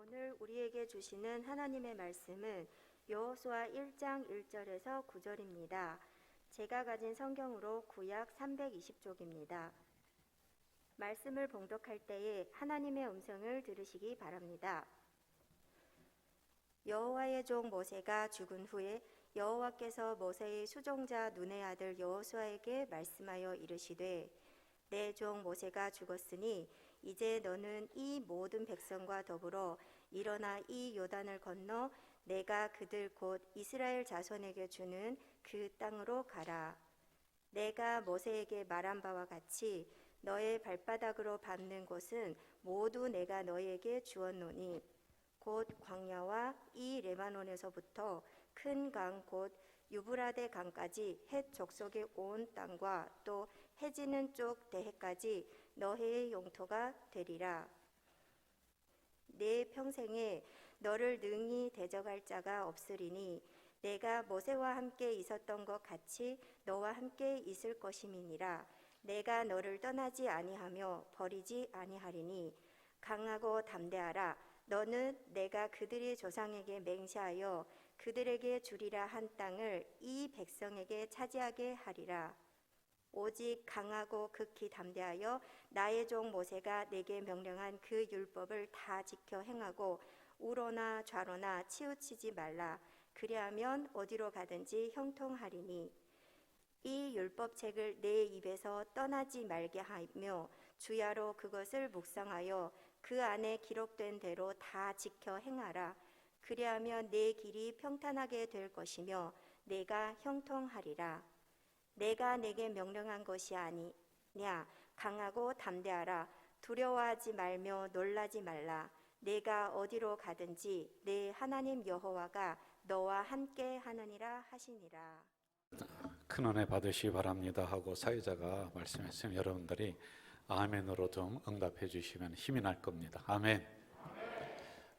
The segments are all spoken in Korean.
오늘 우리에게 주시는 하나님의 말씀은 여호수아 1장 1절에서 9절입니다. 제가 가진 성경으로 구약 320쪽입니다. 말씀을 봉독할 때에 하나님의 음성을 들으시기 바랍니다. 여호와의 종 모세가 죽은 후에 여호와께서 모세의 수종자 눈의 아들 여호수아에게 말씀하여 이르시되 내 종 모세가 죽었으니 이제 너는 이 모든 백성과 더불어 일어나 이 요단을 건너 내가 그들 곧 이스라엘 자손에게 주는 그 땅으로 가라. 내가 모세에게 말한 바와 같이 너의 발바닥으로 밟는 곳은 모두 내가 너에게 주었노니 곧 광야와 이 레바논에서부터 큰 강 곧 유브라데 강까지 헷 족속의 온 땅과 또 해지는 쪽 대해까지 너의 영토가 되리라. 내 평생에 너를 능히 대적할 자가 없으리니 내가 모세와 함께 있었던 것 같이 너와 함께 있을 것임이니라. 내가 너를 떠나지 아니하며 버리지 아니하리니 강하고 담대하라. 너는 내가 그들의 조상에게 맹세하여 그들에게 주리라 한 땅을 이 백성에게 차지하게 하리라. 오직 강하고 극히 담대하여 나의 종 모세가 내게 명령한 그 율법을 다 지켜 행하고 우로나 좌로나 치우치지 말라. 그리하면 어디로 가든지 형통하리니 이 율법책을 내 입에서 떠나지 말게 하며 주야로 그것을 묵상하여 그 안에 기록된 대로 다 지켜 행하라. 그리하면 내 길이 평탄하게 될 것이며 내가 형통하리라. 내가 내게 명령한 것이 아니냐. 강하고 담대하라. 두려워하지 말며 놀라지 말라. 내가 어디로 가든지 내 하나님 여호와가 너와 함께 하느니라 하시니라. 큰 은혜 받으시기 바랍니다 하고 사회자가 말씀했으면 여러분들이 아멘으로 좀 응답해 주시면 힘이 날 겁니다. 아멘.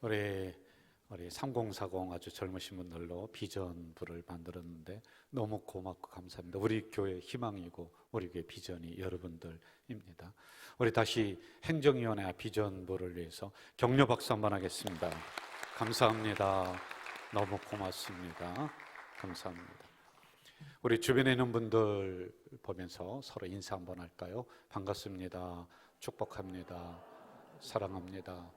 우리 3040 아주 젊으신 분들로 비전부를 만들었는데 너무 고맙고 감사합니다. 우리 교회 희망이고 우리 교회 비전이 여러분들입니다. 우리 다시 행정위원회 비전부를 위해서 격려 박수 한번 하겠습니다. 감사합니다. 너무 고맙습니다. 감사합니다. 우리 주변에 있는 분들 보면서 서로 인사 한번 할까요? 반갑습니다. 축복합니다. 사랑합니다.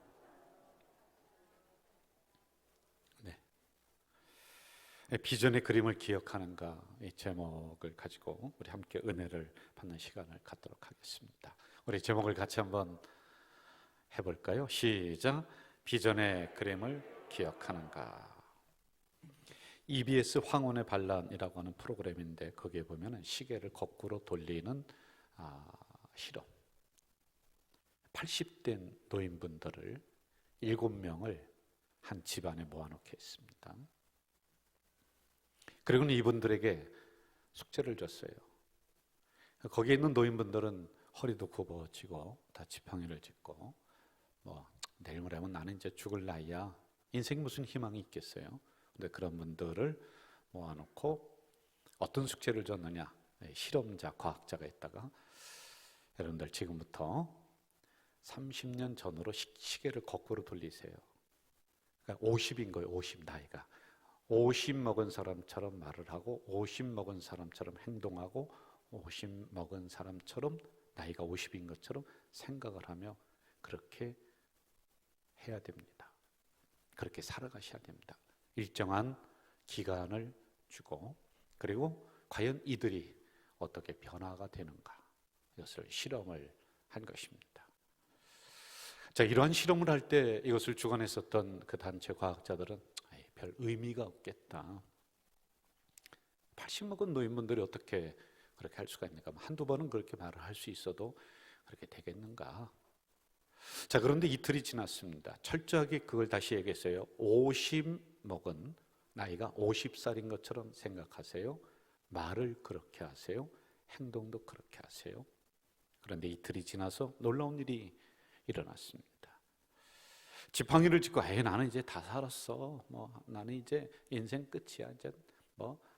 비전의 그림을 기억하는가 이 제목을 가지고 우리 함께 은혜를 받는 시간을 갖도록 하겠습니다. 우리 제목을 같이 한번 해볼까요? 시작. 비전의 그림을 기억하는가. EBS 황혼의 반란이라고 하는 프로그램인데 거기에 보면 시계를 거꾸로 돌리는 실험. 80대 노인분들을 7명을 한 집안에 모아놓게 했습니다. 그리고는 이분들에게 숙제를 줬어요. 거기에 있는 노인분들은 허리도 굽어지고 다 지팡이를 짚고 내일 모레면 나는 이제 죽을 나이야. 인생에 무슨 희망이 있겠어요? 근데 그런 분들을 모아놓고 어떤 숙제를 줬느냐? 실험자, 과학자가 있다가 여러분들 지금부터 30년 전으로 시계를 거꾸로 돌리세요. 그러니까 50인 거예요. 50 나이가. 50 먹은 사람처럼 말을 하고 50 먹은 사람처럼 행동하고 50 먹은 사람처럼 나이가 50인 것처럼 생각을 하며 그렇게 해야 됩니다. 그렇게 살아가셔야 됩니다. 일정한 기간을 주고 그리고 과연 이들이 어떻게 변화가 되는가 이것을 실험을 한 것입니다. 자, 이러한 실험을 할 때 이것을 주관했었던 그 단체 과학자들은 별 의미가 없겠다. 80 먹은 노인분들이 어떻게 그렇게 할 수가 있는가? 한두 번은 그렇게 말을 할 수 있어도 그렇게 되겠는가? 자, 그런데 이틀이 지났습니다. 철저하게 그걸 다시 얘기했어요. 50 먹은 나이가 50살인 것처럼 생각하세요. 말을 그렇게 하세요. 행동도 그렇게 하세요. 그런데 이틀이 지나서 놀라운 일이 일어났습니다. 지팡이를 짚고 나는 이제 다 살았어. 나는 이제 인생 끝이야. 이제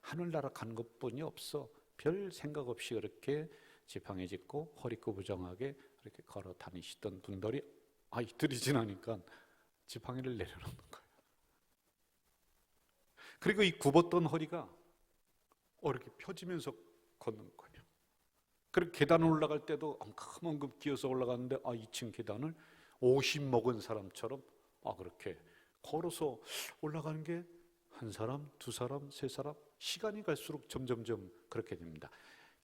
하늘나라 간 것뿐이 없어. 별 생각 없이 그렇게 지팡이 짚고 허리 구부정하게 이렇게 걸어 다니시던 분들이 이틀이 지나니까 지팡이를 내려놓는 거예요. 그리고 이 굽었던 허리가 이렇게 펴지면서 걷는 거예요. 그리고 계단을 올라갈 때도 엉금엉금 기어서 올라가는데 2층 계단을 50 먹은 사람처럼 그렇게 걸어서 올라가는 게 한 사람, 두 사람, 세 사람, 시간이 갈수록 점점점 그렇게 됩니다.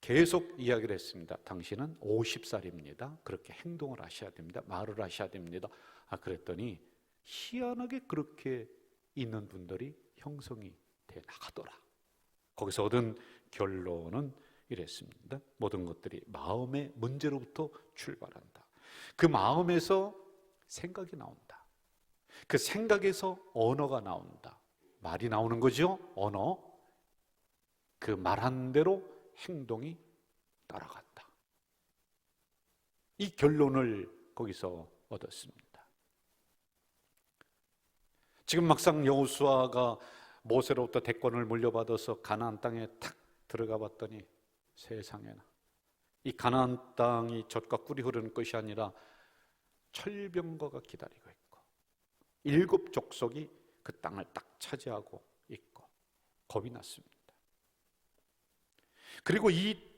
계속 이야기를 했습니다. 당신은 50살입니다. 그렇게 행동을 하셔야 됩니다. 말을 하셔야 됩니다. 그랬더니 희한하게 그렇게 있는 분들이 형성이 돼 나가더라. 거기서 얻은 결론은 이랬습니다. 모든 것들이 마음의 문제로부터 출발한다. 그 마음에서 생각이 나온다. 그 생각에서 언어가 나온다. 말이 나오는 거죠. 언어. 그 말한 대로 행동이 따라간다. 이 결론을 거기서 얻었습니다. 지금 막상 여호수아가 모세로부터 대권을 물려받아서 가나안 땅에 탁 들어가 봤더니 세상에나 이 가나안 땅이 젖과 꿀이 흐르는 것이 아니라 철병거가 기다리고 있고 7 족속이 그 땅을 딱 차지하고 있고 겁이 났습니다. 그리고 이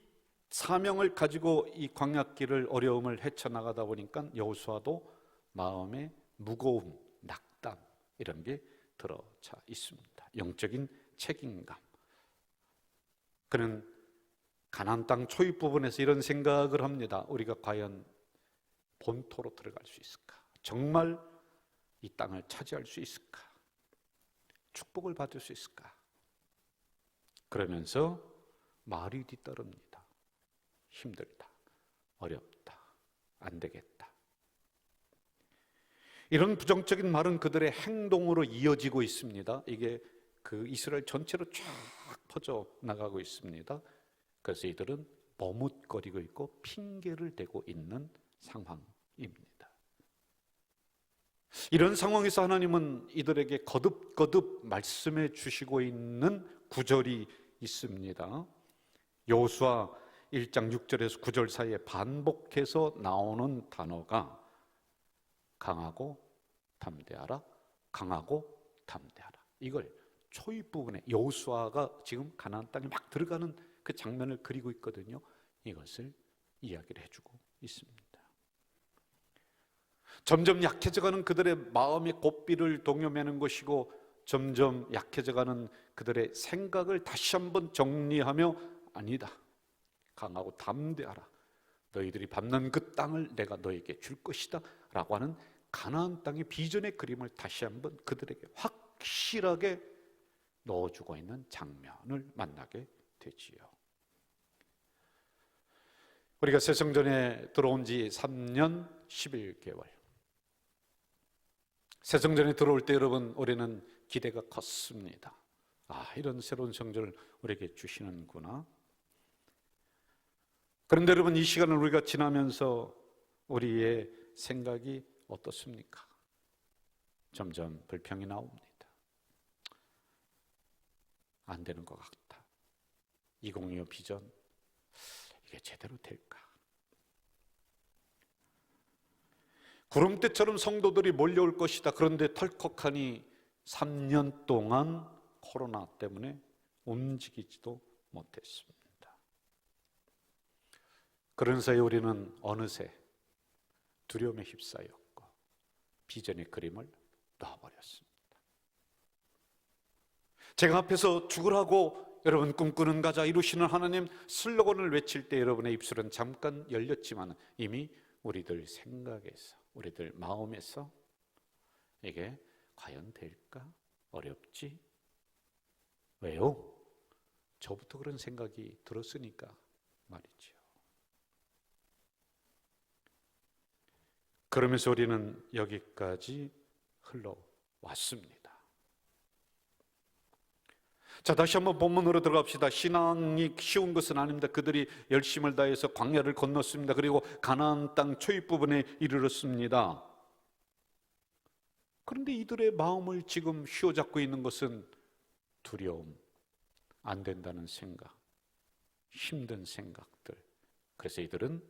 사명을 가지고 이 광야길을 어려움을 헤쳐나가다 보니까 여호수아도 마음에 무거움, 낙담 이런 게 들어차 있습니다. 영적인 책임감. 그는 가나안 땅 초입 부분에서 이런 생각을 합니다. 우리가 과연 본토로 들어갈 수 있을까? 정말 이 땅을 차지할 수 있을까? 축복을 받을 수 있을까? 그러면서 말이 뒤따릅니다. 힘들다, 어렵다, 안 되겠다. 이런 부정적인 말은 그들의 행동으로 이어지고 있습니다. 이게 그 이스라엘 전체로 쫙 퍼져 나가고 있습니다. 그래서 이들은 머뭇거리고 있고 핑계를 대고 있는 상황입니다. 이런 상황에서 하나님은 이들에게 거듭거듭 말씀해 주시고 있는 구절이 있습니다. 여호수아 1장 6절에서 9절 사이에 반복해서 나오는 단어가 강하고 담대하라, 강하고 담대하라. 이걸 초입 부분에 여호수아가 지금 가나안 땅에 막 들어가는 그 장면을 그리고 있거든요. 이것을 이야기를 해주고 있습니다. 점점 약해져가는 그들의 마음의 고삐를 동요매는 것이고 점점 약해져가는 그들의 생각을 다시 한번 정리하며 아니다, 강하고 담대하라. 너희들이 밟는 그 땅을 내가 너에게 줄 것이다 라고 하는 가나안 땅의 비전의 그림을 다시 한번 그들에게 확실하게 넣어주고 있는 장면을 만나게 되지요. 우리가 새성전에 들어온 지 3년 11개월. 새성전에 들어올 때 여러분 우리는 기대가 컸습니다. 이런 새로운 성전을 우리에게 주시는구나. 그런데 여러분 이 시간을 우리가 지나면서 우리의 생각이 어떻습니까? 점점 불평이 나옵니다. 안 되는 것 같다. 2025 비전 이게 제대로 될까? 구름대처럼 성도들이 몰려올 것이다. 그런데 털컥하니 3년 동안 코로나 때문에 움직이지도 못했습니다. 그런 사이 우리는 어느새 두려움에 휩싸였고 비전의 그림을 놔버렸습니다. 제가 앞에서 죽으라고 여러분 꿈꾸는 가자 이루시는 하나님 슬로건을 외칠 때 여러분의 입술은 잠깐 열렸지만 이미 우리들 생각에서 우리들 마음에서 이게 과연 될까? 어렵지? 왜요? 저부터 그런 생각이 들었으니까 말이죠. 그러면서 우리는 여기까지 흘러왔습니다. 자, 다시 한번 본문으로 들어갑시다. 신앙이 쉬운 것은 아닙니다. 그들이 열심을 다해서 광야를 건넜습니다. 그리고 가나안 땅 초입 부분에 이르렀습니다. 그런데 이들의 마음을 지금 휘어잡고 있는 것은 두려움, 안 된다는 생각, 힘든 생각들. 그래서 이들은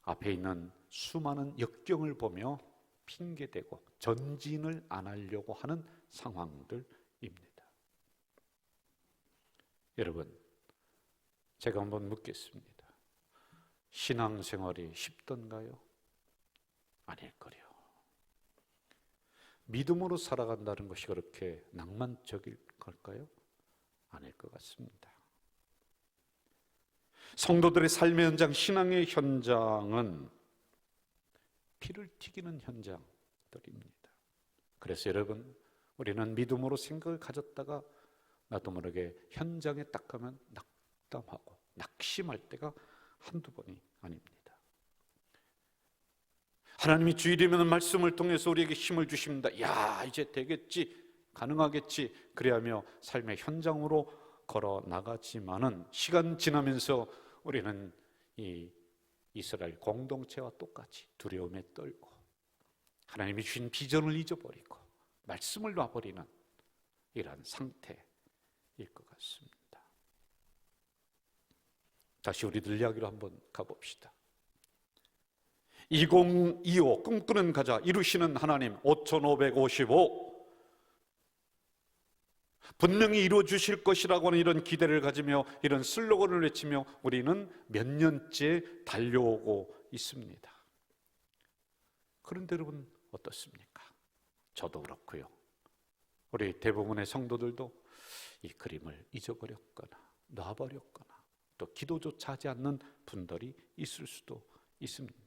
앞에 있는 수많은 역경을 보며 핑계대고 전진을 안 하려고 하는 상황들입니다. 여러분, 제가 한번 묻겠습니다. 신앙생활이 쉽던가요? 아닐 거요. 믿음으로 살아간다는 것이 그렇게 낭만적일 걸까요? 아닐 것 같습니다. 성도들의 삶의 현장, 신앙의 현장은 피를 튀기는 현장들입니다. 그래서 여러분, 우리는 믿음으로 생각을 가졌다가 나도 모르게 현장에 딱 가면 낙담하고 낙심할 때가 한두 번이 아닙니다. 하나님이 주일이면 말씀을 통해서 우리에게 힘을 주십니다. 야, 이제 되겠지, 가능하겠지, 그래야며 삶의 현장으로 걸어 나가지만은 시간 지나면서 우리는 이 이스라엘 공동체와 똑같이 두려움에 떨고 하나님이 주신 비전을 잊어버리고 말씀을 놔버리는 이러한 상태일 것 같습니다. 다시 우리들 이야기로 한번 가봅시다. 2025 꿈꾸는 가자 이루시는 하나님 5555 분명히 이루어 주실 것이라고 하는 이런 기대를 가지며 이런 슬로건을 외치며 우리는 몇 년째 달려오고 있습니다. 그런데 여러분 어떻습니까? 저도 그렇고요. 우리 대부분의 성도들도 이 그림을 잊어버렸거나 놔버렸거나 또 기도조차 하지 않는 분들이 있을 수도 있습니다.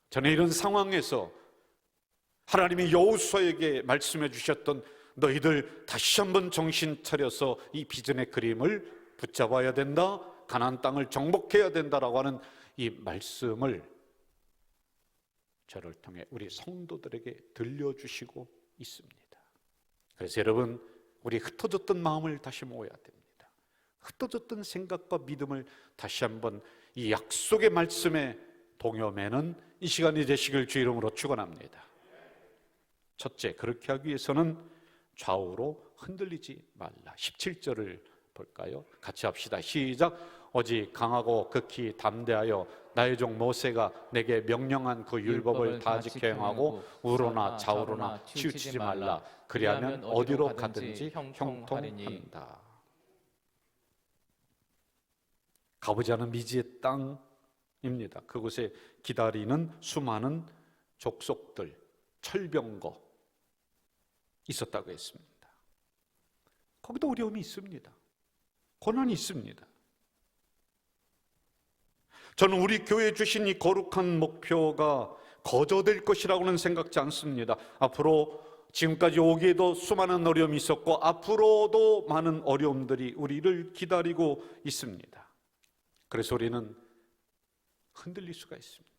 저는 이런 상황에서 하나님이 여호수아에게 말씀해 주셨던 너희들 다시 한번 정신 차려서 이 비전의 그림을 붙잡아야 된다, 가나안 땅을 정복해야 된다라고 하는 이 말씀을 저를 통해 우리 성도들에게 들려주시고 있습니다. 그래서 여러분, 우리 흩어졌던 마음을 다시 모아야 됩니다. 흩어졌던 생각과 믿음을 다시 한번 이 약속의 말씀에 동요매는 이 시간이 되시길 주 이름으로 축원합니다. 첫째, 그렇게 하기 위해서는 좌우로 흔들리지 말라. 17절을 볼까요? 같이 합시다. 시작. 오직 강하고 극히 담대하여 나의 종 모세가 내게 명령한 그 율법을 다 지켜 행하고 우로나 좌우로나 치우치지 말라. 그리하면 어디로 가든지 형통한다. 가보지 않은 미지의 땅입니다. 그곳에 기다리는 수많은 족속들, 철병거 있었다고 했습니다. 거기도 어려움이 있습니다. 고난이 있습니다. 저는 우리 교회에 주신 이 거룩한 목표가 거저될 것이라고는 생각지 않습니다. 앞으로 지금까지 오기에도 수많은 어려움이 있었고 앞으로도 많은 어려움들이 우리를 기다리고 있습니다. 그래서 우리는 흔들릴 수가 있습니다.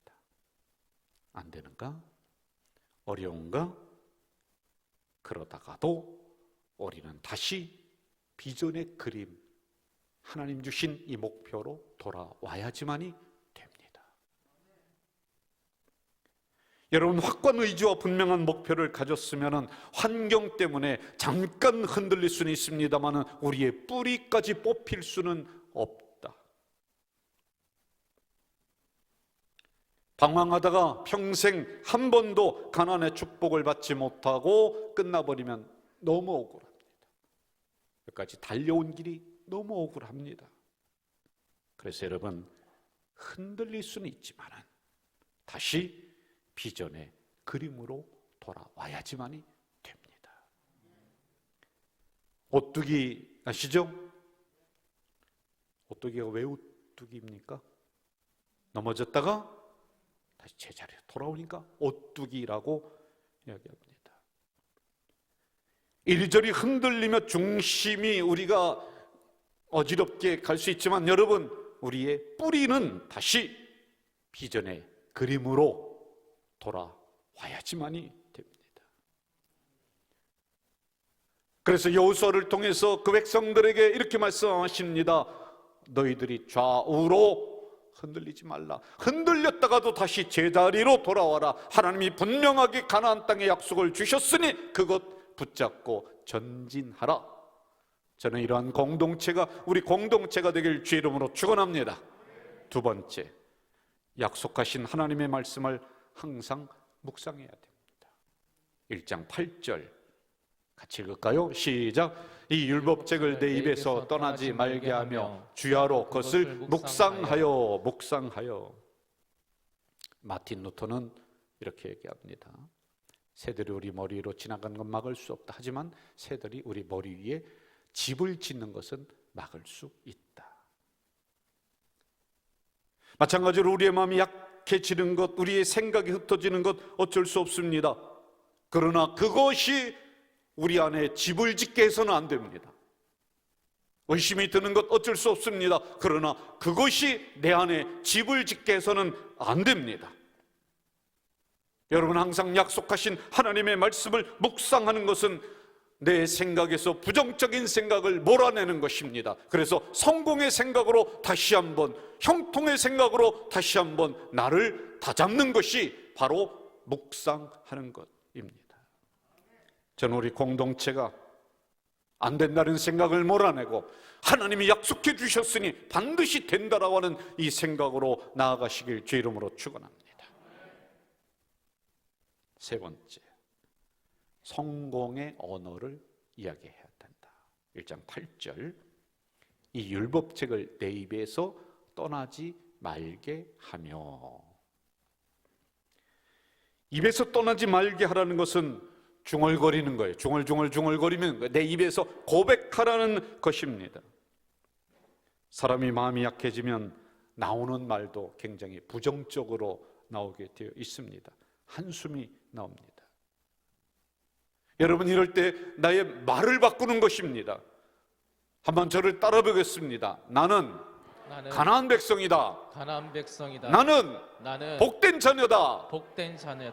안 되는가? 어려운가? 그러다가도 우리는 다시 비전의 그림, 하나님 주신 이 목표로 돌아와야지만이 됩니다. 여러분, 확고한 의지와 분명한 목표를 가졌으면 환경 때문에 잠깐 흔들릴 수는 있습니다만 우리의 뿌리까지 뽑힐 수는 없다. 방황하다가 평생 한 번도 가나안의 축복을 받지 못하고 끝나버리면 너무 억울합니다. 여기까지 달려온 길이 너무 억울합니다. 그래서 여러분, 흔들릴 수는 있지만 다시 비전의 그림으로 돌아와야지만이 됩니다. 오뚜기 아시죠? 오뚜기가 왜 오뚜기입니까? 넘어졌다가 다시 제자리에 돌아오니까 오뚜기라고 이야기합니다. 이리저리 흔들리며 중심이 우리가 어지럽게 갈 수 있지만 여러분, 우리의 뿌리는 다시 비전의 그림으로 돌아와야지만이 됩니다. 그래서 여호수아를 통해서 그 백성들에게 이렇게 말씀하십니다. 너희들이 좌우로 흔들리지 말라. 흔들렸다가도 다시 제자리로 돌아와라. 하나님이 분명하게 가나안 땅의 약속을 주셨으니 그것 붙잡고 전진하라. 저는 이러한 공동체가 우리 공동체가 되길 주의 이름으로 축원합니다. 두 번째, 약속하신 하나님의 말씀을 항상 묵상해야 됩니다. 1장 8절 같이 읽을까요? 시작. 이 율법책을 내 입에서 떠나지 말게 하며 주야로 그것을 묵상하여. 마틴 루터는 이렇게 얘기합니다. 새들이 우리 머리 위로 지나가는 건 막을 수 없다. 하지만 새들이 우리 머리 위에 집을 짓는 것은 막을 수 있다. 마찬가지로 우리의 마음이 약해지는 것, 우리의 생각이 흩어지는 것 어쩔 수 없습니다. 그러나 그것이 우리 안에 집을 짓게 해서는 안 됩니다. 의심이 드는 것 어쩔 수 없습니다. 그러나 그것이 내 안에 집을 짓게 해서는 안 됩니다. 여러분, 항상 약속하신 하나님의 말씀을 묵상하는 것은 내 생각에서 부정적인 생각을 몰아내는 것입니다. 그래서 성공의 생각으로 다시 한번, 형통의 생각으로 다시 한번 나를 다잡는 것이 바로 묵상하는 것입니다. 저는 우리 공동체가 안 된다는 생각을 몰아내고 하나님이 약속해 주셨으니 반드시 된다라고 하는 이 생각으로 나아가시길 주의 이름으로 축원합니다. 세 번째, 성공의 언어를 이야기해야 된다. 1장 8절, 이 율법책을 내 입에서 떠나지 말게 하며. 입에서 떠나지 말게 하라는 것은 중얼거리는 거예요. 중얼거리는 거예요. 내 입에서 고백하라는 것입니다. 사람이 마음이 약해지면 나오는 말도 굉장히 부정적으로 나오게 되어 있습니다. 한숨이 나옵니다. 여러분, 이럴 때 나의 말을 바꾸는 것입니다. 한번 저를 따라 보겠습니다. 나는 가나안 백성이다. 나는 복된 자녀다.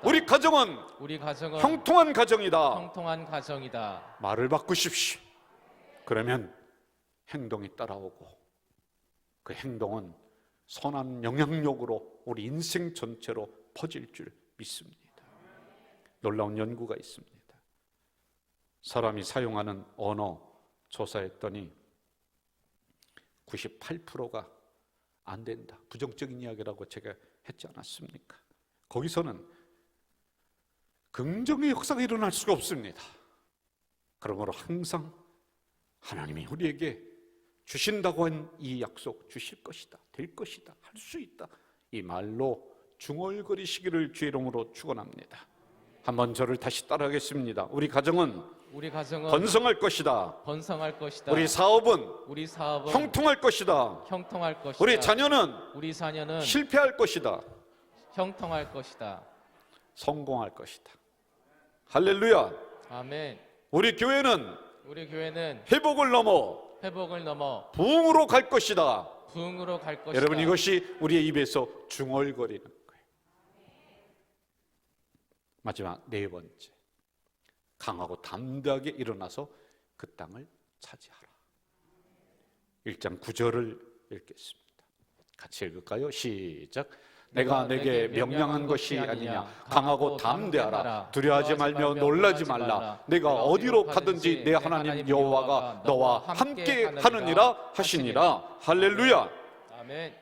우리 가정은 형통한 가정이다. 말을 바꾸십시오. 그러면 행동이 따라오고 그 행동은 선한 영향력으로 우리 인생 전체로 퍼질 줄 믿습니다. 놀라운 연구가 있습니다. 사람이 사용하는 언어 조사했더니 98%가 안 된다, 부정적인 이야기라고 제가 했지 않았습니까? 거기서는 긍정의 역사가 일어날 수가 없습니다. 그러므로 항상 하나님이 우리에게 주신다고 한 이 약속, 주실 것이다, 될 것이다, 할 수 있다, 이 말로 중얼거리시기를 주의 이름으로 축원합니다. 한번 저를 다시 따라하겠습니다. 우리 가정은 번성할 것이다. 우리 사업은 형통할 것이다. 우리 자녀는 실패할 것이다. 형통할 것이다. 성공할 것이다. 할렐루야. 아멘. 우리 교회는 회복을 넘어 부흥으로 갈 것이다. 여러분, 이것이 우리의 입에서 중얼거리는 거예요. 마지막 네 번째, 강하고 담대하게 일어나서 그 땅을 차지하라. 1장 9절을 읽겠습니다. 같이 읽을까요? 시작. 내가 내게 명령한 것이 아니냐. 강하고 담대하라. 두려워하지 말며 놀라지 말라. 내가 어디로 가든지 내 하나님 여호와가 너와 함께 하느니라 하시니라. 할렐루야. 아멘.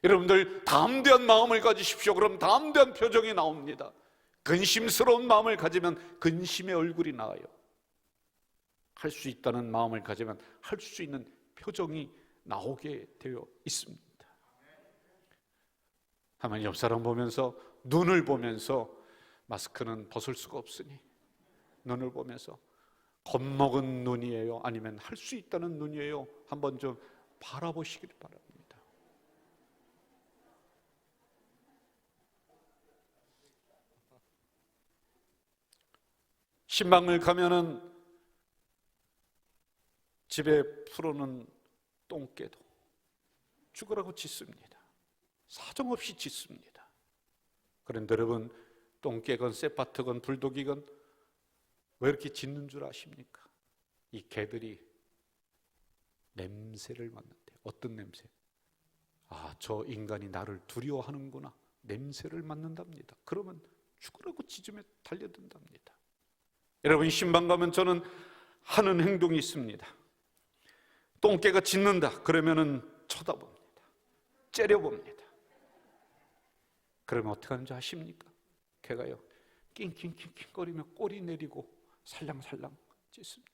여러분들, 담대한 마음을 가지십시오. 그럼 담대한 표정이 나옵니다. 근심스러운 마음을 가지면 근심의 얼굴이 나와요. 할 수 있다는 마음을 가지면 할 수 있는 표정이 나오게 되어 있습니다. 하나님, 옆 사람 보면서, 눈을 보면서, 마스크는 벗을 수가 없으니 눈을 보면서 겁먹은 눈이에요, 아니면 할 수 있다는 눈이에요, 한번 좀 바라보시길 바랍니다. 신방을 가면은 집에 풀어놓은 똥개도 죽으라고 짖습니다. 사정없이 짖습니다. 그런데 여러분, 똥개건 세파트건 불독이건 왜 이렇게 짖는 줄 아십니까? 이 개들이 냄새를 맡는데, 어떤 냄새? 아, 저 인간이 나를 두려워하는구나. 냄새를 맡는답니다. 그러면 죽으라고 짖으며 달려든답니다. 여러분, 신방 가면 저는 하는 행동이 있습니다. 똥개가 짖는다 그러면은 쳐다봅니다. 째려봅니다. 그러면 어떻게 하는지 아십니까? 개가요 낑낑낑낑거리며 꼬리 내리고 살랑살랑 짖습니다.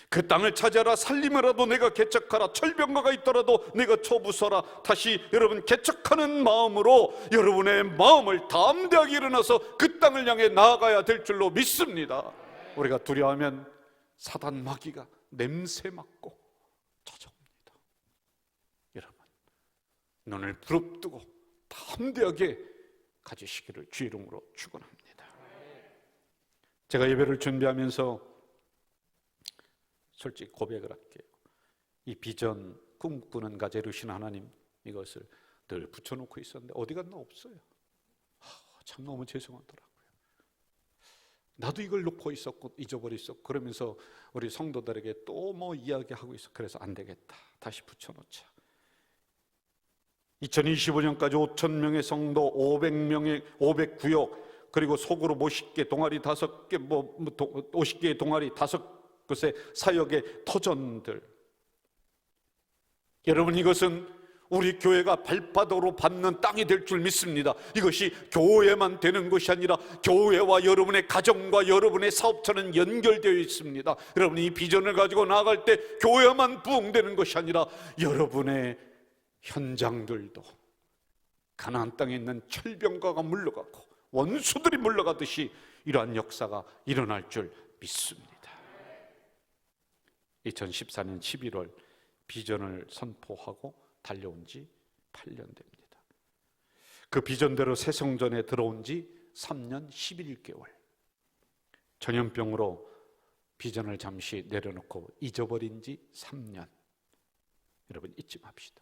그 땅을 차지하라. 살림이라도 내가 개척하라. 철병가가 있더라도 내가 쳐부숴라. 다시 여러분 개척하는 마음으로 여러분의 마음을 담대하게 일어나서 그 땅을 향해 나아가야 될 줄로 믿습니다. 우리가 두려워하면 사단 마귀가 냄새 맡고 찾아옵니다. 여러분 눈을 부릅뜨고 담대하게 가지시기를 주의 이름으로 축원합니다. 제가 예배를 준비하면서 솔직히 고백을 할게요. 이 비전 꿈꾸는 가 이루신 하나님 이것을 늘 붙여놓고 있었는데 어디 갔나 없어요. 참 너무 죄송하더라고요. 나도 이걸 놓고 있었고 잊어버렸었고 그러면서 우리 성도들에게 또 뭐 이야기하고 있어. 그래서 안 되겠다. 다시 붙여놓자. 2025년까지 5,000명의 성도 500구역 그리고 속으로 50개 동아리 5개 50개의 동아리 5곳의 사역의 터전들. 여러분 이것은 우리 교회가 발바닥으로 밟는 땅이 될 줄 믿습니다. 이것이 교회만 되는 것이 아니라 교회와 여러분의 가정과 여러분의 사업처는 연결되어 있습니다. 여러분이 이 비전을 가지고 나아갈 때 교회만 부흥되는 것이 아니라 여러분의 현장들도 가나안 땅에 있는 철병가가 물러가고 원수들이 물러가듯이 이러한 역사가 일어날 줄 믿습니다. 2014년 11월 비전을 선포하고 달려온 지 8년 됩니다. 그 비전대로 새성전에 들어온 지 3년 11개월. 전염병으로 비전을 잠시 내려놓고 잊어버린 지 3년. 여러분 잊지 맙시다.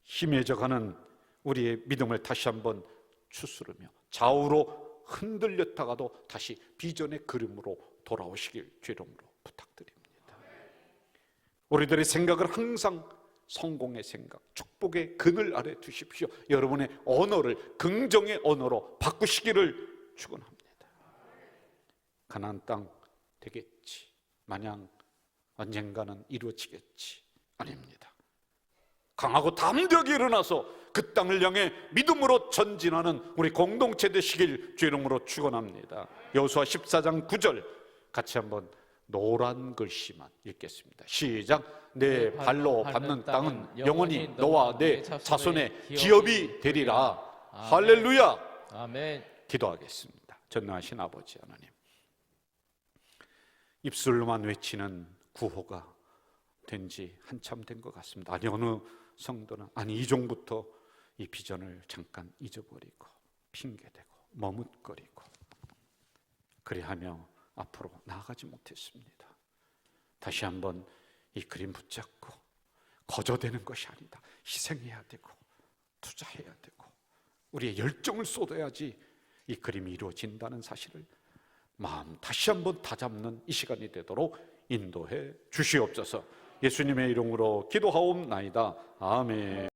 희미해져가는 우리의 믿음을 다시 한번 추스르며 좌우로 흔들렸다가도 다시 비전의 그림으로 돌아오시길 주님으로 부탁드립니다. 우리들의 생각을 항상 성공의 생각, 축복의 그늘 아래 두십시오. 여러분의 언어를 긍정의 언어로 바꾸시기를 축원합니다. 가나안 땅 되겠지, 마냥 언젠가는 이루어지겠지, 아닙니다. 강하고 담대하게 일어나서 그 땅을 향해 믿음으로 전진하는 우리 공동체 되시길 주의 이름으로 축원합니다. 여호수아 14장 9절 같이 한번 노란 글씨만 읽겠습니다. 시작. 내 발로 밟는 땅은 영원히 너와 내 자손의 기업이 되리라. 할렐루야. 아멘. 기도하겠습니다. 전능하신 아버지 하나님, 입술로만 외치는 구호가 된 지 한참 된 것 같습니다. 아니 어느 성도는 아니 이종부터 이 비전을 잠깐 잊어버리고 핑계대고 머뭇거리고 그리하며 앞으로 나아가지 못했습니다. 다시 한번 이 그림 붙잡고 거저되는 것이 아니다. 희생해야 되고 투자해야 되고 우리의 열정을 쏟아야지 이 그림이 이루어진다는 사실을 마음 다시 한번 다잡는 이 시간이 되도록 인도해 주시옵소서. 예수님의 이름으로 기도하옵나이다. 아멘.